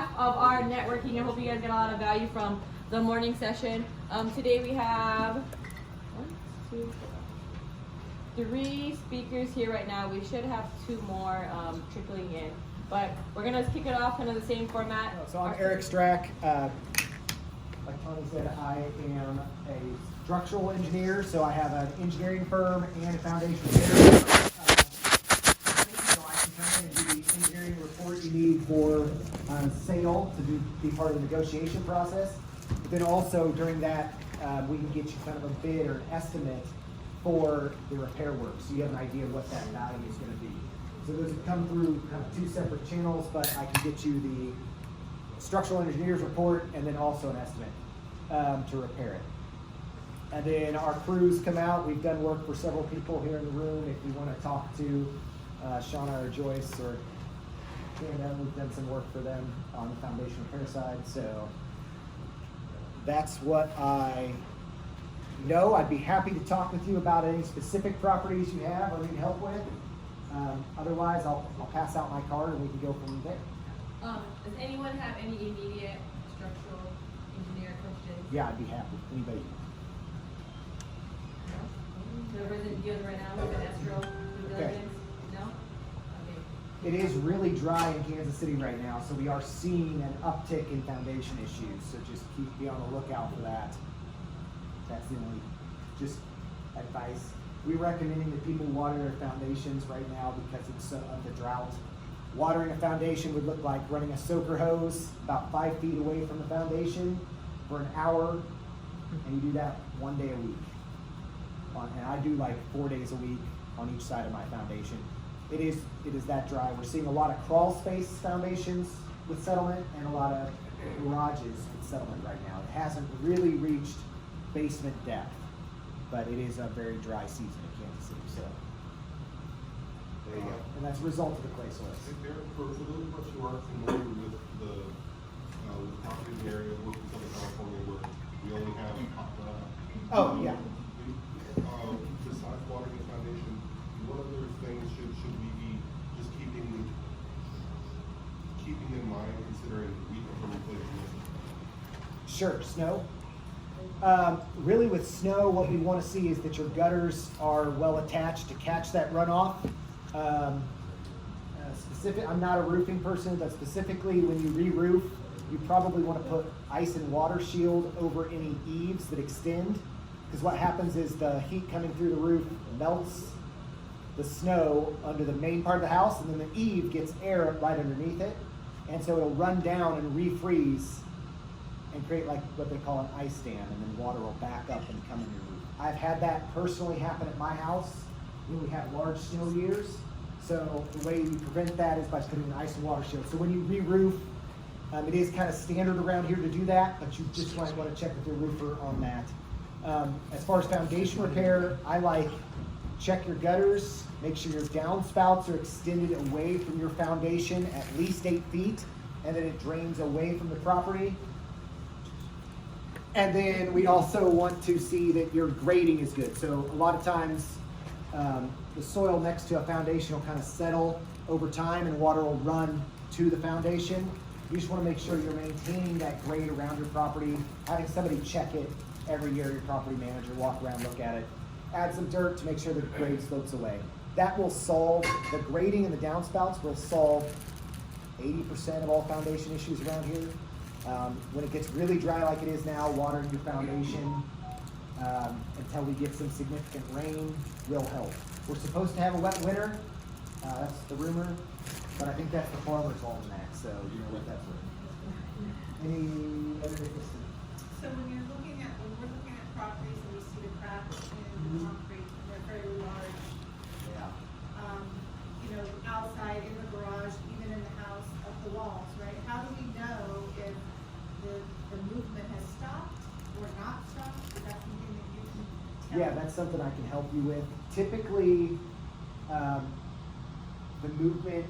half of our networking. I hope you guys get a lot of value from the morning session. Today we have 1, 2, 3 speakers here right now. We should have 2 more trickling in, but we're gonna kick it off kind of the same format. So I'm Eric Strack. Like Tony said, I am a structural engineer, so I have an engineering firm and a foundation repair. So I can come in and do the engineering report you need for sale to be part of the negotiation process. But then also during that, we can get you kind of a bid or an estimate for the repair work, so you have an idea of what that value is going to be. So those come through kind of 2 separate channels, but I can get you the structural engineer's report and then also an estimate to repair it. And then our crews come out. We've done work for several people here in the room. If you want to talk to Shauna or Joyce or Canada, we've done some work for them on the foundation repair side. So that's what I know. I'd be happy to talk with you about any specific properties you have or need help with. Otherwise, I'll pass out my card and we can go from there. Does anyone have any immediate structural engineer questions? Yeah, I'd be happy. Anybody? No? Whoever's in dealing right now with an escrow due diligence? No? Okay. It is really dry in Kansas City right now, so we are seeing an uptick in foundation issues. So just be on the lookout for that. That's the only just advice. We're recommending that people water their foundations right now because it's of the drought. Watering a foundation would look like running a soaker hose about 5 feet away from the foundation for an hour, and you do that 1 day a week. And I do like 4 days a week on each side of my foundation. It is that dry. We're seeing a lot of crawl space foundations with settlement and a lot of garages with settlement right now. It hasn't really reached basement depth, but it is a very dry season in Kansas City. So there you go. And that's a result of the clay soils. For those of us who aren't familiar with the property in the area, look in Southern California where we only have Oh yeah. Besides watering the foundation, what other things should we be just keeping in mind considering we can replace this? Sure. Snow. Really with snow, what we want to see is that your gutters are well attached to catch that runoff. I'm not a roofing person, but specifically when you re-roof, you probably want to put ice and water shield over any eaves that extend, because what happens is the heat coming through the roof melts the snow under the main part of the house, and then the eave gets air right underneath it, and so it'll run down and refreeze and create like what they call an ice dam, and then water will back up and come in your roof. I've had that personally happen at my house when we have large snow years. So the way you prevent that is by putting an ice and water shield. So when you re-roof, it is kind of standard around here to do that, but you just might want to check with your roofer on that. As far as foundation repair, I like check your gutters, make sure your downspouts are extended away from your foundation at least 8 feet, and then it drains away from the property. And then we also want to see that your grading is good. So a lot of times the soil next to a foundation will kind of settle over time and water will run to the foundation. You just want to make sure you're maintaining that grade around your property, having somebody check it every year, your property manager, walk around, look at it, add some dirt to make sure the grade slopes away. That will solve, the grading and the downspouts will solve 80% of all foundation issues around here. When it gets really dry like it is now, watering your foundation until we get some significant rain will help. We're supposed to have a wet winter, that's the rumor, but I think that's the farmer's almanac, so you know what that's worth. Any other questions? So when we're looking at properties and we see the cracks in the concrete, and they're very large, Yeah. outside, in the garage, even in the house, up the walls, right? How do we know if the movement has stopped or not stopped? Is that something that you can tell? Yeah, that's something I can help you with. Typically, the movement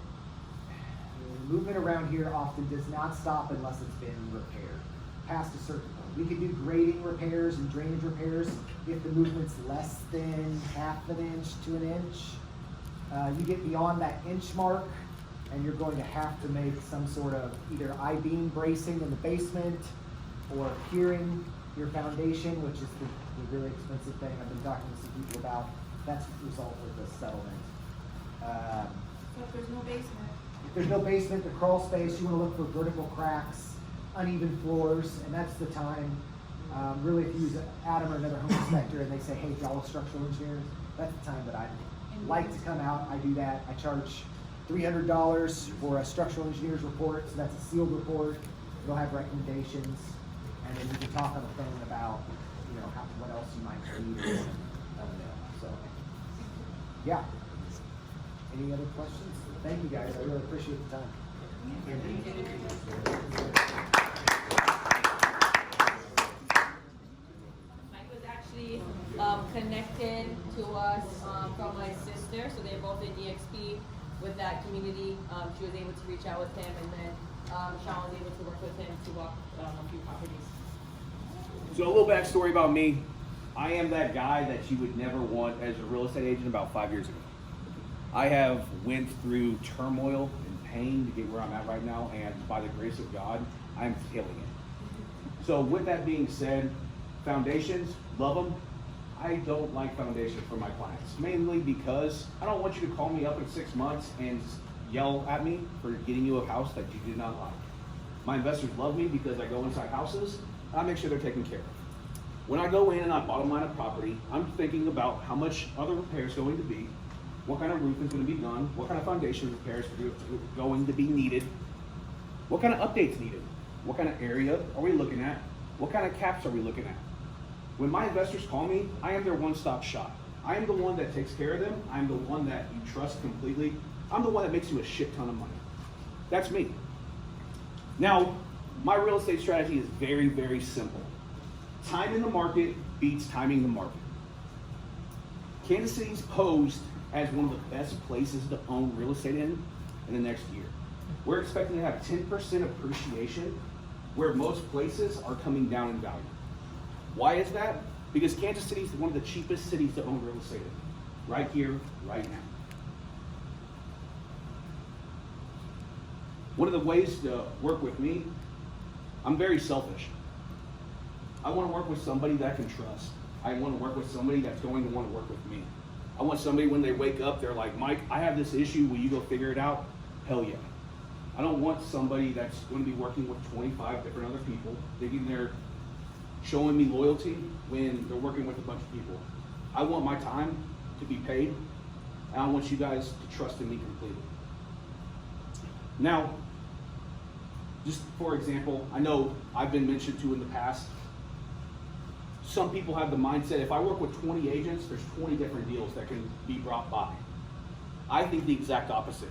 around here often does not stop unless it's been repaired past a certain point. We can do grading repairs and drainage repairs if the movement's less than 1/2 inch to 1 inch. You get beyond that inch mark, and you're going to have to make some sort of either I-beam bracing in the basement or curing your foundation, which is the really expensive thing I've been talking to some people about. That's the result of the settlement. So if there's no basement, If there's no basement, the crawl space, you want to look for vertical cracks, uneven floors, and that's the time. Really, if you use Adam or another home inspector and they say, hey, y'all are structural engineers, that's the time that I like to come out. I do that. I charge $300 for a structural engineer's report, so that's a sealed report. It'll have recommendations, and then you can talk on the phone about, what else you might need. So, yeah. Any other questions? Thank you guys. I really appreciate the time. Mike was actually connected to us from my sister, so they're both in EXP with that community. She was able to reach out with him, and then Sean was able to work with him to walk a few properties. So a little backstory about me. I am that guy that you would never want as a real estate agent about 5 years ago. I have went through turmoil and pain to get where I'm at right now, and by the grace of God, I'm killing it. So with that being said, foundations, love them. I don't like foundations for my clients, mainly because I don't want you to call me up in 6 months and yell at me for getting you a house that you did not like. My investors love me because I go inside houses, and I make sure they're taken care of. When I go in and I bottom line a property, I'm thinking about how much are the repairs going to be, what kind of roof is going to be done, what kind of foundation repairs are going to be needed, what kind of updates needed, what kind of area are we looking at, what kind of caps are we looking at. When my investors call me, I am their one-stop shop. I am the one that takes care of them. I'm the one that you trust completely. I'm the one that makes you a shit ton of money. That's me. Now, my real estate strategy is very, very simple. Time in the market beats timing the market. Kansas City's posed as one of the best places to own real estate in the next year. We're expecting to have 10% appreciation, where most places are coming down in value. Why is that? Because Kansas City is one of the cheapest cities to own real estate in, right here, right now. One of the ways to work with me, I'm very selfish. I want to work with somebody that I can trust. I want to work with somebody that's going to want to work with me. I want somebody when they wake up, they're like, Mike, I have this issue, will you go figure it out? Hell yeah. I don't want somebody that's going to be working with 25 different other people, thinking they're showing me loyalty when they're working with a bunch of people. I want my time to be paid, and I want you guys to trust in me completely. Now, just for example, I know I've been mentioned to in the past, some people have the mindset, if I work with 20 agents, there's 20 different deals that can be brought by. I think the exact opposite.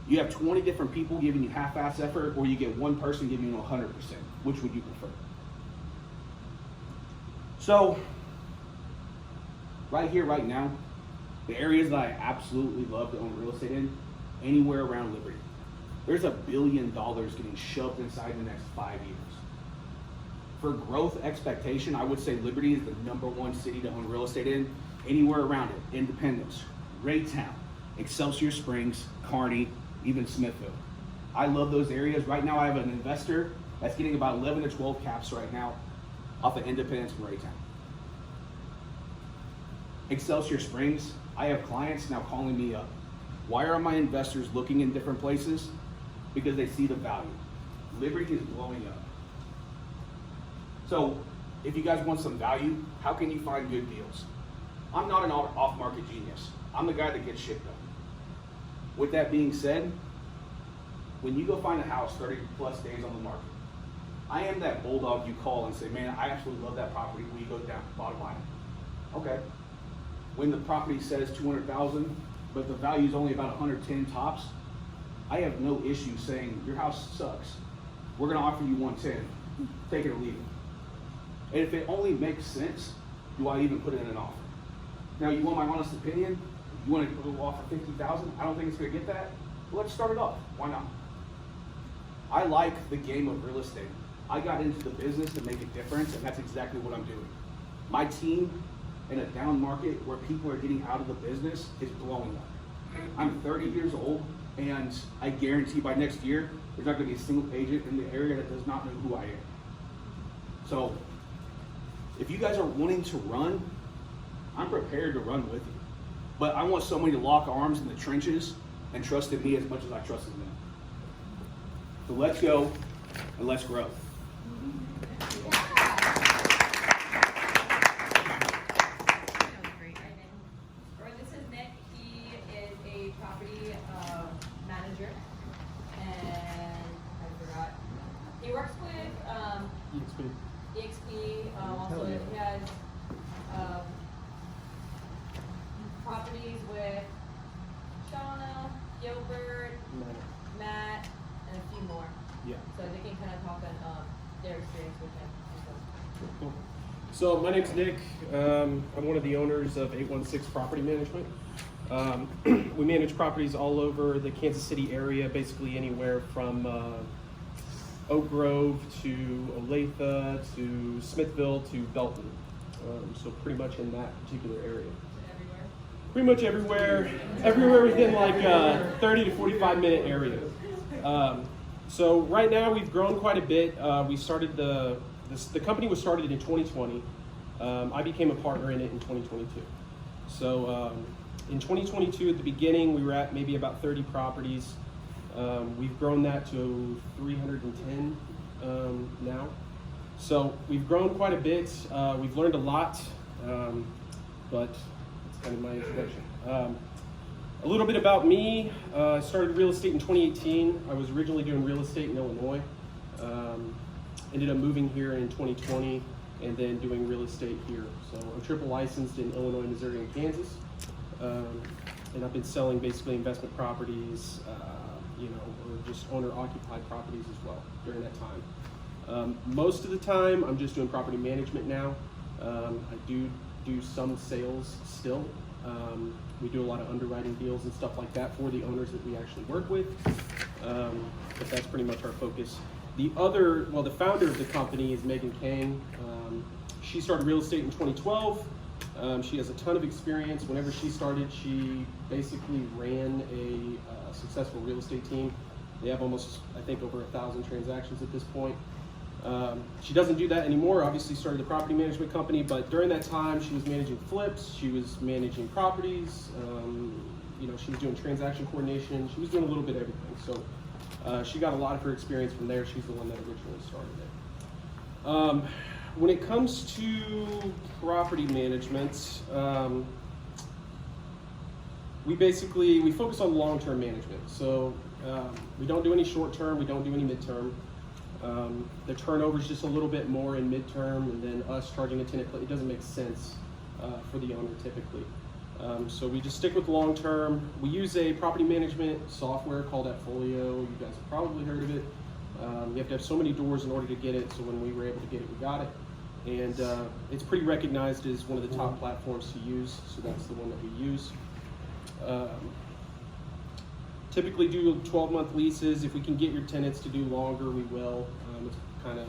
You have 20 different people giving you half-ass effort, or you get one person giving you 100%. Which would you prefer? So, right here, right now, the areas that I absolutely love to own real estate in, anywhere around Liberty. There's $1 billion getting shoved inside in the next 5 years. For growth expectation, I would say Liberty is the #1 city to own real estate in, anywhere around it. Independence, Raytown, Excelsior Springs, Kearney, even Smithville. I love those areas. Right now I have an investor that's getting about 11 to 12 caps right now off of Independence and Raytown. Excelsior Springs, I have clients now calling me up. Why are my investors looking in different places? Because they see the value. Liberty is blowing up. So, if you guys want some value, how can you find good deals? I'm not an off-market genius. I'm the guy that gets shit done. With that being said, when you go find a house 30 plus days on the market, I am that bulldog you call and say, man, I absolutely love that property. Will you go down, bottom line? Okay. When the property says $200,000, but the value is only about 110 tops, I have no issue saying your house sucks. We're gonna offer you 110. Take it or leave it. And if it only makes sense, do I even put it in an offer? Now, you want my honest opinion? You want to offer $50,000? I don't think it's gonna get that. Well, let's start it off. Why not? I like the game of real estate. I got into the business to make a difference, and that's exactly what I'm doing. My team in a down market where people are getting out of the business is blowing up. I'm 30 years old. And I guarantee by next year, there's not gonna be a single agent in the area that does not know who I am. So, if you guys are wanting to run, I'm prepared to run with you. But I want somebody to lock arms in the trenches and trust in me as much as I trust in them. So let's go and let's grow. Or this is Nick. He is a property manager, and I forgot. He works with EXP. Also, he has properties with Shauna, Gilbert, Matt, and a few more. Yeah. So they can kind of talk on their experience with him. Cool. So my name's Nick. I'm one of the owners of 816 Property Management. We manage properties all over the Kansas City area, basically anywhere from Oak Grove to Olathe to Smithville to Belton. So pretty much in that particular area. Everywhere. Pretty much everywhere within like 30 to 45 minute area. So right now we've grown quite a bit. We started the company was started in 2020. I became a partner in it in 2022. So in 2022, at the beginning, we were at maybe about 30 properties. We've grown that to 310 now. So we've grown quite a bit. We've learned a lot, but that's kind of my introduction. A little bit about me. I started real estate in 2018. I was originally doing real estate in Illinois. Ended up moving here in 2020 and then doing real estate here. So I'm triple licensed in Illinois, Missouri, and Kansas. And I've been selling basically investment properties, or just owner-occupied properties as well during that time. Most of the time, I'm just doing property management now. I do some sales still. We do a lot of underwriting deals and stuff like that for the owners that we actually work with. But that's pretty much our focus. The founder of the company is Megan Kang. She started real estate in 2012. She has a ton of experience. Whenever she started, she basically ran a successful real estate team. They have almost, I think, over 1,000 transactions at this point. She doesn't do that anymore. Obviously started the property management company, but during that time she was managing flips, she was managing properties, she was doing transaction coordination, she was doing a little bit of everything. So she got a lot of her experience from there. She's the one that originally started it. When it comes to property management, we focus on long-term management. So we don't do any short-term, we don't do any mid-term. The turnover is just a little bit more in midterm, and then us charging a tenant, it doesn't make sense for the owner typically. So we just stick with long term. We use a property management software called AppFolio. You guys have probably heard of it. You have to have so many doors in order to get it, so when we were able to get it, we got it. And it's pretty recognized as one of the top platforms to use, so that's the one that we use. Typically do 12-month leases. If we can get your tenants to do longer, we will. It's kind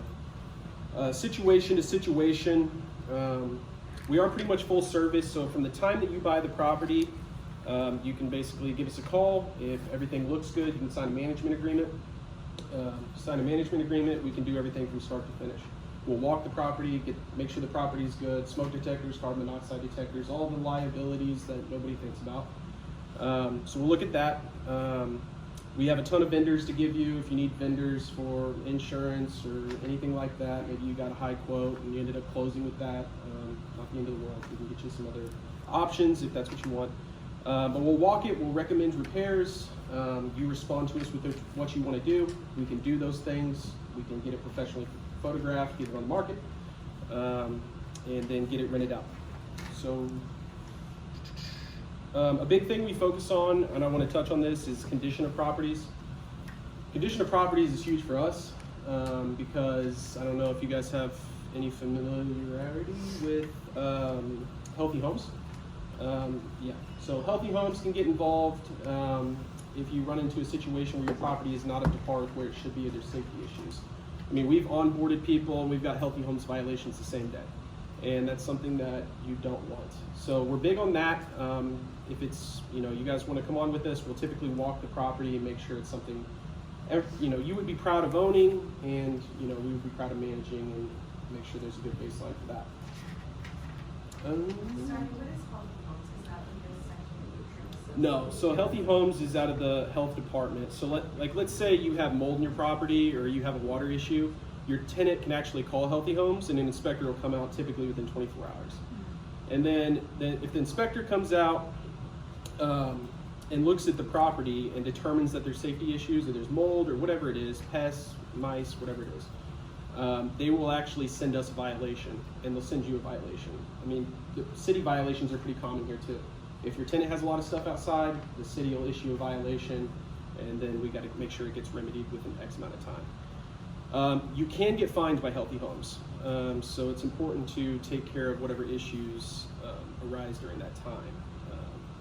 of situation to situation. We are pretty much full service, so from the time that you buy the property, you can basically give us a call. If everything looks good, you can sign a management agreement. We can do everything from start to finish. We'll walk the property, make sure the property is good, smoke detectors, carbon monoxide detectors, all the liabilities that nobody thinks about. So we'll look at that. We have a ton of vendors to give you if you need vendors for insurance or anything like that. Maybe you got a high quote and you ended up closing with that. Not the end of the world. We can get you some other options if that's what you want. But we'll walk it, we'll recommend repairs. You respond to us with what you want to do. We can do those things. We can get it professionally photographed, get it on the market, and then get it rented out. So a big thing we focus on, and I want to touch on this, is condition of properties. Condition of properties is huge for us because I don't know if you guys have any familiarity with healthy homes. Yeah, so healthy homes can get involved if you run into a situation where your property is not up to par with where it should be, or there's safety issues. I mean, we've onboarded people and we've got healthy homes violations the same day. and that's something that you don't want. So we're big on that. If it's, you guys want to come on with us, we'll typically walk the property and make sure it's something, you would be proud of owning, and, we would be proud of managing, and make sure there's a good baseline for that. Sorry, what is Healthy Homes? Is that like a section of No, so Healthy Homes is out of the health department. So let's say you have mold in your property or you have a water issue, your tenant can actually call Healthy Homes and an inspector will come out typically within 24 hours. And then if the inspector comes out and looks at the property and determines that there's safety issues or there's mold or whatever it is, pests, mice, whatever it is, they will actually send us a violation, and they'll send you a violation. I mean, the city violations are pretty common here too. If your tenant has a lot of stuff outside, the city will issue a violation, and then we got to make sure it gets remedied within X amount of time. You can get fined by Healthy Homes, so it's important to take care of whatever issues arise during that time,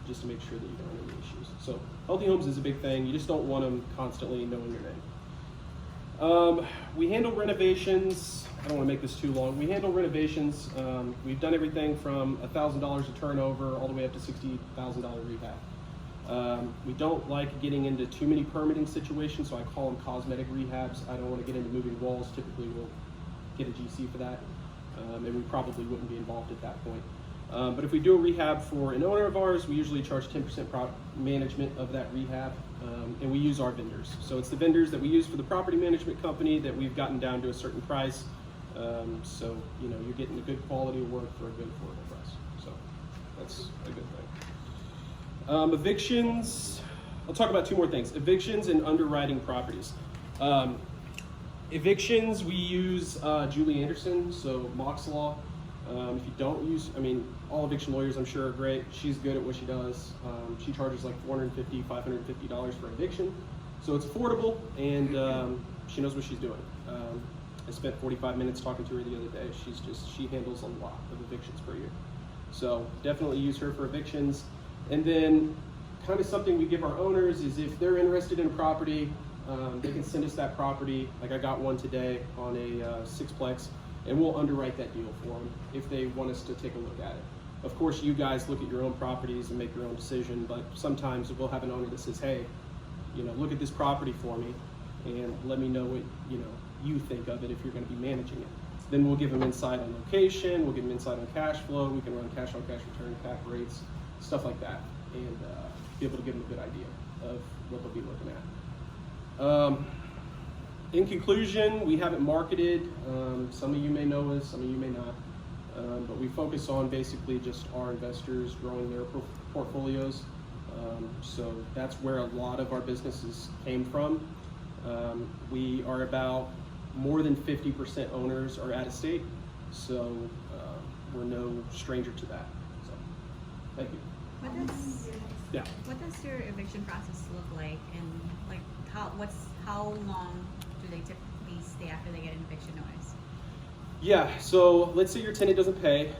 just to make sure that you don't have any issues. So Healthy Homes is a big thing. You just don't want them constantly knowing your name. We handle renovations. I don't want to make this too long. We handle renovations. We've done everything from $1,000 a turnover all the way up to $60,000 rehab. We don't like getting into too many permitting situations, so I call them cosmetic rehabs. I don't want to get into moving walls. Typically, we'll get a GC for that, and we probably wouldn't be involved at that point. But if we do a rehab for an owner of ours, we usually charge 10% management of that rehab, and we use our vendors. So it's the vendors that we use for the property management company that we've gotten down to a certain price. So you're getting a good quality of work for a good affordable price. So that's a good thing. Evictions. I'll talk about two more things: evictions and underwriting properties. Evictions, we use Julie Anderson, so Mox Law. If you don't use, all eviction lawyers I'm sure are great. She's good at what she does. She charges like $450, $550 for an eviction. So it's affordable, and she knows what she's doing. I spent 45 minutes talking to her the other day. She handles a lot of evictions per year. So definitely use her for evictions. And then kind of something we give our owners is if they're interested in a property, they can send us that property. Like I got one today on a sixplex, and we'll underwrite that deal for them if they want us to take a look at it. Of course, you guys look at your own properties and make your own decision, but sometimes we'll have an owner that says, hey, look at this property for me and let me know what you think of it if you're going to be managing it. Then we'll give them insight on location, we'll give them insight on cash flow, we can run cash on cash return, cap rates, stuff like that, and be able to give them a good idea of what they'll be looking at. In conclusion, we haven't marketed. Some of you may know us, some of you may not. But we focus on basically just our investors growing their portfolios. So that's where a lot of our businesses came from. We are about more than 50% owners are out of state. So we're no stranger to that. So thank you. What does your eviction process look like, and like how long do they typically stay after they get an eviction notice? Yeah, so let's say your tenant doesn't pay.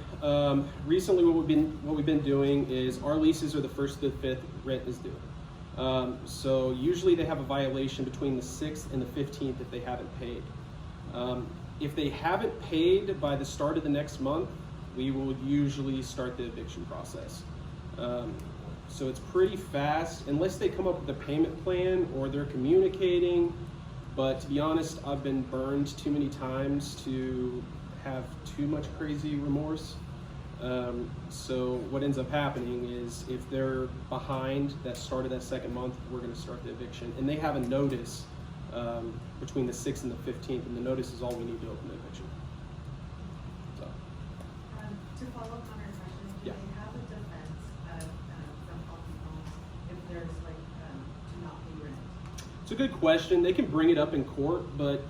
Recently, what we've been doing is our leases are the 1st to the 5th, rent is due. So usually they have a violation between the 6th and the 15th if they haven't paid. If they haven't paid by the start of the next month, we will usually start the eviction process. So it's pretty fast, unless they come up with a payment plan or they're communicating. But to be honest, I've been burned too many times to have too much crazy remorse. So what ends up happening is if they're behind that start of that second month, we're going to start the eviction. And they have a notice between the 6th and the 15th, and the notice is all we need to open the eviction. So. To follow up on our question, do Yeah. they have a defense from Healthy Homes if there's to not pay rent? It's a good question. They can bring it up in court, but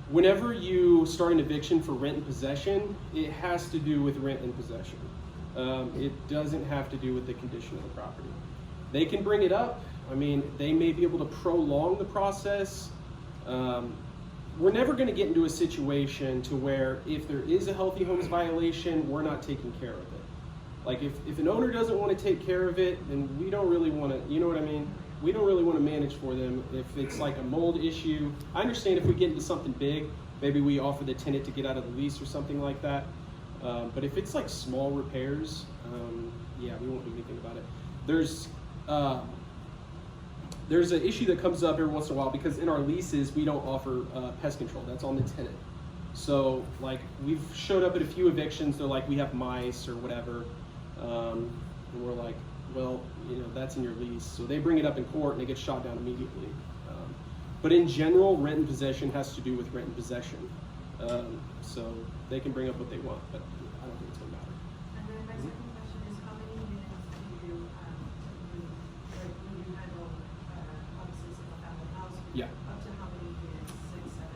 whenever you start an eviction for rent and possession, it has to do with rent and possession. It doesn't have to do with the condition of the property. They can bring it up. They may be able to prolong the process. We're never going to get into a situation to where if there is a Healthy Homes violation, we're not taking care of it. Like if an owner doesn't want to take care of it, then we don't really want to, you know what I mean? We don't really want to manage for them. If it's like a mold issue, I understand if we get into something big, maybe we offer the tenant to get out of the lease or something like that. But if it's like small repairs, yeah, we won't do anything about it. There's an issue that comes up every once in a while because in our leases we don't offer pest control. That's on the tenant. So like we've showed up at a few evictions. They're like, we have mice or whatever, and we're like, well, you know, that's in your lease. So they bring it up in court and it gets shot down immediately. But in general, rent and possession has to do with rent and possession. So they can bring up what they want, but I don't think it's gonna matter. And then my second question is, how many units do you, when you handle, obviously single family house? Yeah. Up to how many units, 6, 7?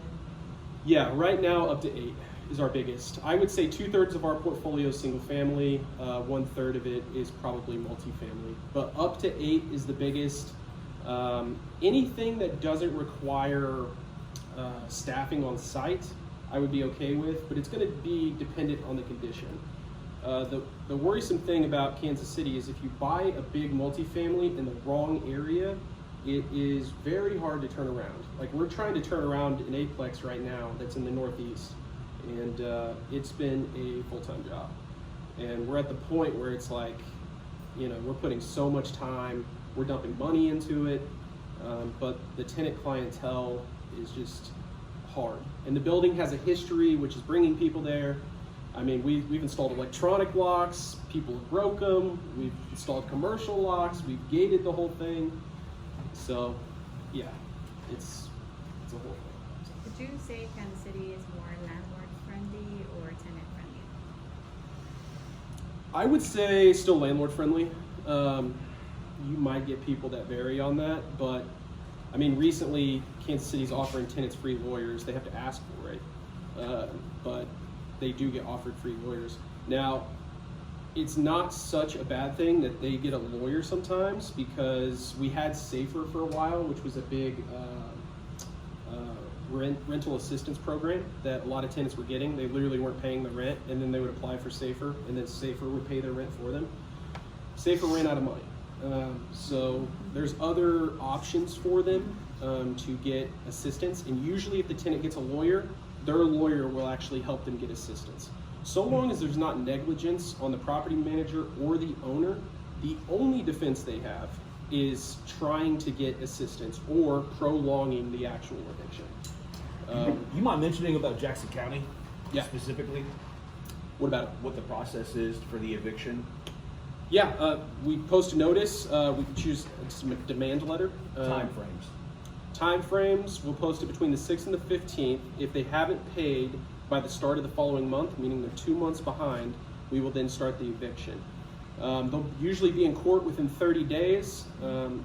Yeah, right now up to 8 is our biggest. I would say 2/3 of our portfolio is single family, 1/3 of it is probably multifamily. But up to 8 is the biggest. Anything that doesn't require staffing on site, I would be okay with, but it's going to be dependent on the condition. The worrisome thing about Kansas City is if you buy a big multifamily in the wrong area, it is very hard to turn around. Like we're trying to turn around an eightplex right now that's in the Northeast, and it's been a full-time job. And we're at the point where it's like, you know, we're putting so much time, we're dumping money into it, but the tenant clientele is just hard. And the building has a history, which is bringing people there. I mean, we've installed electronic locks, people have broke them, we've installed commercial locks, we've gated the whole thing. So, yeah, it's a whole thing. Would you say Kansas City is more landlord friendly or tenant friendly? I would say still landlord friendly. You might get people that vary on that, but I mean, recently Kansas City's offering tenants free lawyers. They have to ask for it, but they do get offered free lawyers. Now, it's not such a bad thing that they get a lawyer sometimes, because we had Safer for a while, which was a big rental assistance program that a lot of tenants were getting. They literally weren't paying the rent, and then they would apply for Safer, and then Safer would pay their rent for them. Safer ran out of money. So there's other options for them to get assistance, and usually if the tenant gets a lawyer, their lawyer will actually help them get assistance. So long as there's not negligence on the property manager or the owner, the only defense they have is trying to get assistance or prolonging the actual eviction. You mind mentioning about Jackson County? Yeah. Specifically, What about it? what the process is for the eviction? Yeah, we post a notice. We can choose a demand letter. Time frames. Time frames, we'll post it between the 6th and the 15th. If they haven't paid by the start of the following month, meaning they're 2 months behind, we will then start the eviction. They'll usually be in court within 30 days.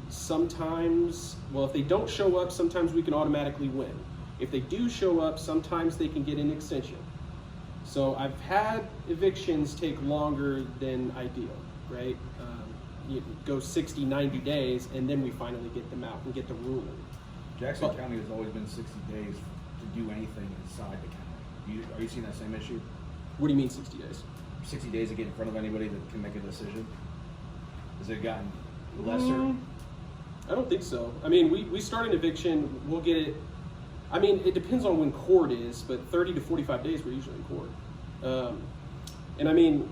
Sometimes, well, if they don't show up, sometimes we can automatically win. If they do show up, sometimes they can get an extension. So I've had evictions take longer than ideal, right? You go 60, 90 days, and then we finally get them out and get the ruling. Jackson But- County has always been 60 days to do anything inside the county. Are you seeing that same issue? What do you mean 60 days? 60 days to get in front of anybody that can make a decision? Has it gotten lesser? I don't think so. I mean, we start an eviction, we'll get it. I mean, it depends on when court is, but 30 to 45 days we're usually in court. And I mean,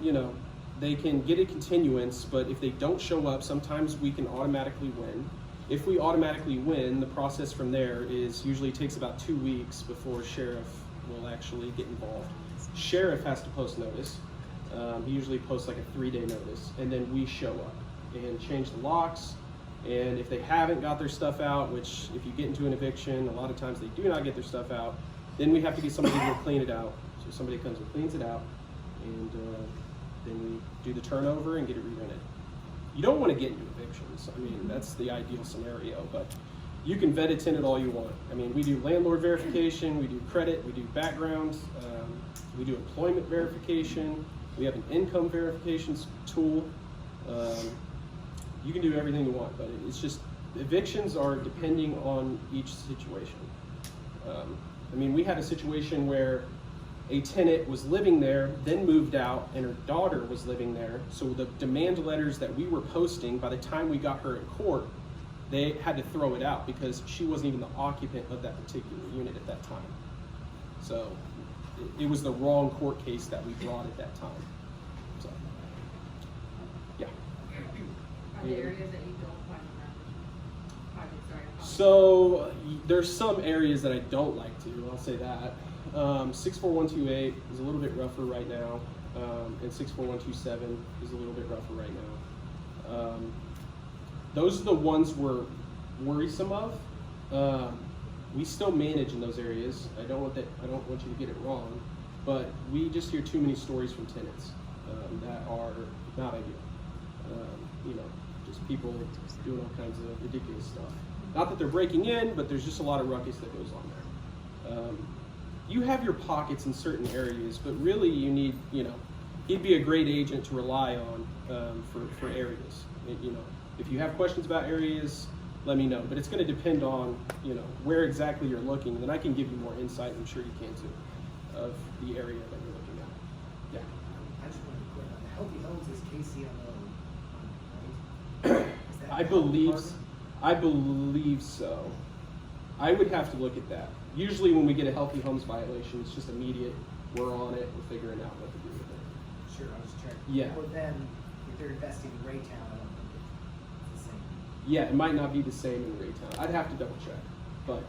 you know, they can get a continuance, but if they don't show up, sometimes we can automatically win. If we automatically win, the process from there is usually takes about 2 weeks before sheriff will actually get involved. Sheriff has to post notice. He usually posts like a 3-day notice, and then we show up and change the locks. And if they haven't got their stuff out, which if you get into an eviction, a lot of times they do not get their stuff out, then we have to get somebody to clean it out. So somebody comes and cleans it out, and then we do the turnover and get it re-rented. You don't want to get into evictions. I mean, that's the ideal scenario, but you can vet a tenant all you want. I mean, we do landlord verification, we do credit, we do background, we do employment verification, we have an income verification tool. You can do everything you want, but it's just, evictions are depending on each situation. I mean, we had a situation where a tenant was living there, then moved out, and her daughter was living there. So the demand letters that we were posting, by the time we got her in court, they had to throw it out because she wasn't even the occupant of that particular unit at that time. So it was the wrong court case that we brought at that time. So, yeah. Are there areas that you don't find in that project, sorry? So there's some areas that I don't like to. I'll say that. 64128 is a little bit rougher right now, and 64127 is a little bit rougher right now. Those are the ones we're worrisome of. We still manage in those areas. I don't want you to get it wrong, but we just hear too many stories from tenants that are not ideal. You know, just people doing all kinds of ridiculous stuff. Not that they're breaking in, but there's just a lot of ruckus that goes on there. You have your pockets in certain areas, but really you need, you know, he'd be a great agent to rely on for areas. You know, if you have questions about areas, let me know. But it's going to depend on, you know, where exactly you're looking. And then I can give you more insight, I'm sure you can too, of the area that you're looking at. Yeah. I just wanted to clear up, the Healthy Homes is KCMO, right? Is that I the health believe department? so. I would have to look at that. Usually when we get a Healthy Homes violation, it's just immediate. We're on it. We're figuring out what to do with it. Sure, I was just checking. Yeah. Or then, if they're investing in Raytown, I don't think it's the same. Yeah, it might not be the same in Raytown. I'd have to double check. But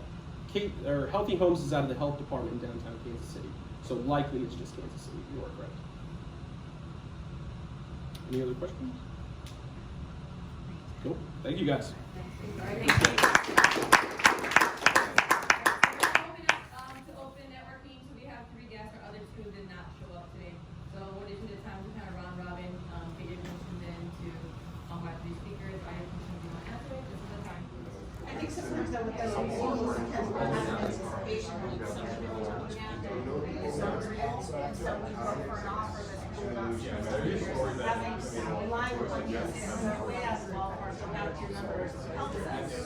Healthy Homes is out of the health department in downtown Kansas City. So likely it's just Kansas City. You are correct. Any other questions? Cool. Thank you guys. To open networking, so we have 3 guests, our other 2 did not show up today. So what is the time to kind of round robin, get your questions in to our 3 speakers, are your questions you want to answer, this is the time. I think sometimes that what that is, because we're having anticipation of some people coming out there, and some are called, and some we go for an offer that's pulled off. That makes in line with what you said, so way out of the ballpark, about your numbers, helps us.